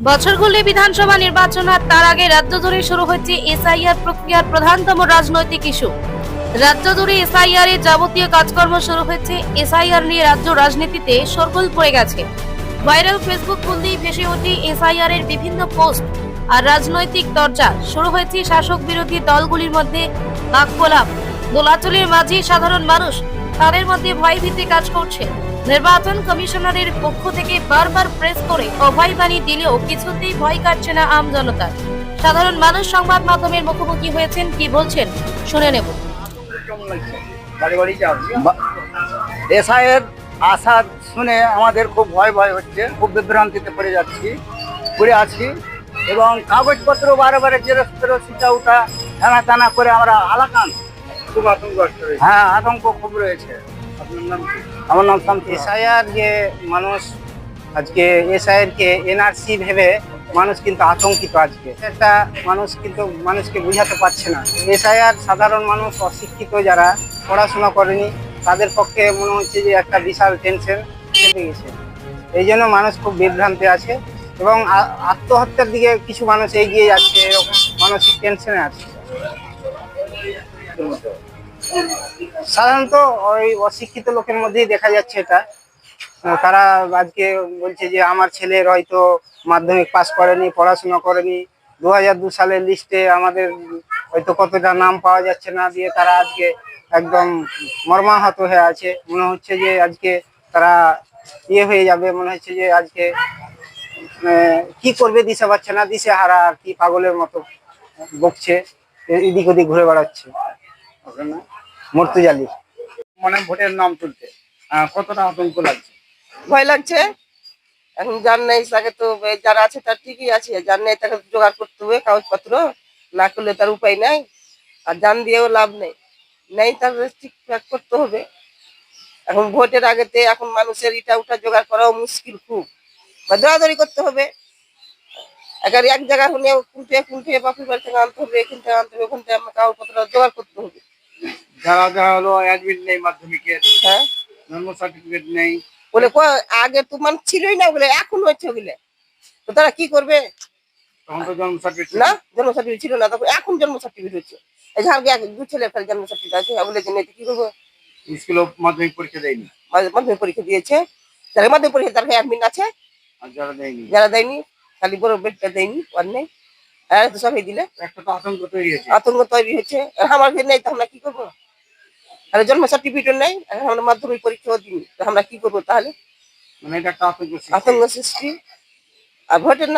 বছরগুলি বিধানসভা নির্বাচন আর তার আগে রাজ্য জুড়ে শুরু হচ্ছে এসআইআর প্রক্রিয়ার প্রধানতম রাজনৈতিক ইস্যু। রাজ্য জুড়ে এসআইআর এর যাবতীয় কাজকর্ম শুরু হয়েছে। এসআইআর নিয়ে রাজ্য রাজনীতিতে শোরগোল পড়ে গেছে। ভাইরাল ফেসবুক খুললেই ভেসে ওঠে এসআইআর এর বিভিন্ন পোস্ট আর রাজনৈতিক চর্চা। শুরু হয়েছে শাসক বিরোধী দলগুলির মধ্যে বাকপলাপ। দোলাচলের মাঝে সাধারণ মানুষ, তাদের মধ্যে ভয়ভীতি কাজ করছে। নির্বাচন কমিশনারের পক্ষ থেকে বারবার প্রেস করে অভয় বাণী দিলেও কিছুতেই ভয় কাটছে না আম জনতার। সাধারণ মানুষ সংবাদ মাধ্যমের মুখোমুখি হয়েছেন, কি বলছেন শুনে নেব। এসআইয়ের আশা শুনে আমাদের খুব ভয় ভয় হচ্ছে, খুব বিভ্রান্তিতে পড়ে আছি এবং কাগজপত্র বারে জেরক্স ফেরত সিটা উঠা টানা টানা করে আমরা আলাকান খুব আতঙ্ক। হ্যাঁ, আতঙ্ক খুব রয়েছে। আপনার নাম কি? আমার নাম শামসুল। এসআইআর যে মানুষ আজকে এসআইআর কে এনআরসি ভেবে মানুষ কিন্তু আতঙ্কিত। আজকে একটা মানুষ কিন্তু মানুষকে বুঝাতে পারছে না। এসআইআর সাধারণ মানুষ, অশিক্ষিত যারা পড়াশোনা করেনি, তাদের পক্ষে মনে হচ্ছে যে একটা বিশাল টেনশন চেপে গেছে। এই জন্য মানুষ খুব বিভ্রান্তি আছে এবং আত্মহত্যার দিকে কিছু মানুষ এগিয়ে যাচ্ছে, এরকম মানসিক টেনশনে আছে। সাধারণত ওই অশিক্ষিত লোকের মধ্যেই দেখা যাচ্ছে এটা। তারা আজকে বলছে যে আমার ছেলের হয়তো মাধ্যমিক পাস করেনি, পড়াশোনা করেনি, 2002 সালের লিস্টে আমাদের হয়তো কতটা নাম পাওয়া যাচ্ছে না, দিয়ে তারা আজকে একদম মর্মাহত হয়ে আছে। মনে হচ্ছে যে আজকে তারা হয়ে যাবে, মনে হচ্ছে যে আজকে কি করবে দিশে পাচ্ছে না, দিশে হারা আর কি, পাগলের মতো বকছে, এদিক ওদিক ঘুরে বেড়াচ্ছে। মর্তুজালি মানে ভোটের নাম তুলতে কতটা আতঙ্ক লাগছে? ভয় লাগছে। এখন যার নেই তাকে তো, যারা আছে তার ঠিকই আছে, যার নেই তাকে জোগাড় করতে হবে কাগজপত্র, না করলে তার উপায় নাই। আর জান দিয়েও লাভ নেই, নেই তার ঠিকঠাক করতে হবে। এখন ভোটের আগেতে এখন মানুষের ইটা উঠা জোগাড় করাও মুশকিল খুব, বা দৌড়াদৌড়ি করতে হবে। একেবারে এক জায়গায় হলে কুলটে বাপের বাড়ি থেকে আনতে হবে, এখান থেকে আনতে হবে, ওখান থেকে আমার কাগজপত্র জোগাড় করতে হবে। যারা হলো অ্যাডমিট নেই, মাধ্যমিকের হ্যাঁ, জন্ম সার্টিফিকেট নেই, বলে আগে তো মানুষ ছিলই না, ওগুলো এখন হচ্ছে ওগুলো, তো তারা কি করবে? তখন তো জন্ম সার্টিফিকেট না, জন্ম সার্টিফিকেট ছিল না, তখন এখন জন্ম সার্টিফিকেট হচ্ছে। এই যে আগে দু ছেলে ফেলে জন্ম সার্টিফিকেট আছে, ওগুলো জন্য কি করবো? স্কুলে মাধ্যমিক পরীক্ষা দেয়নি, মাধ্যমিক পরীক্ষা দিয়েছে, যারা মাধ্যমিক পরীক্ষা তার অ্যাডমিট আছে, আর যারা দেয়নি, যারা দেয়নি খালি বড় বেডটা দেয়নি, আর নেই। আর তো সবাই দিলে একটা তো আতঙ্ক তৈরি হয়েছে। আতঙ্ক তৈরি হচ্ছে। আমার নেই তো আমরা কি করবো? আর জন্ম সার্টিফিকেট নেই, আমরা মাধ্যমিক পরীক্ষাও দিইনি, আমরা কি করবো তাহলে? মানে এটা একটা আতঙ্ক। আতঙ্ক সৃষ্টি। আর ভোটের নাম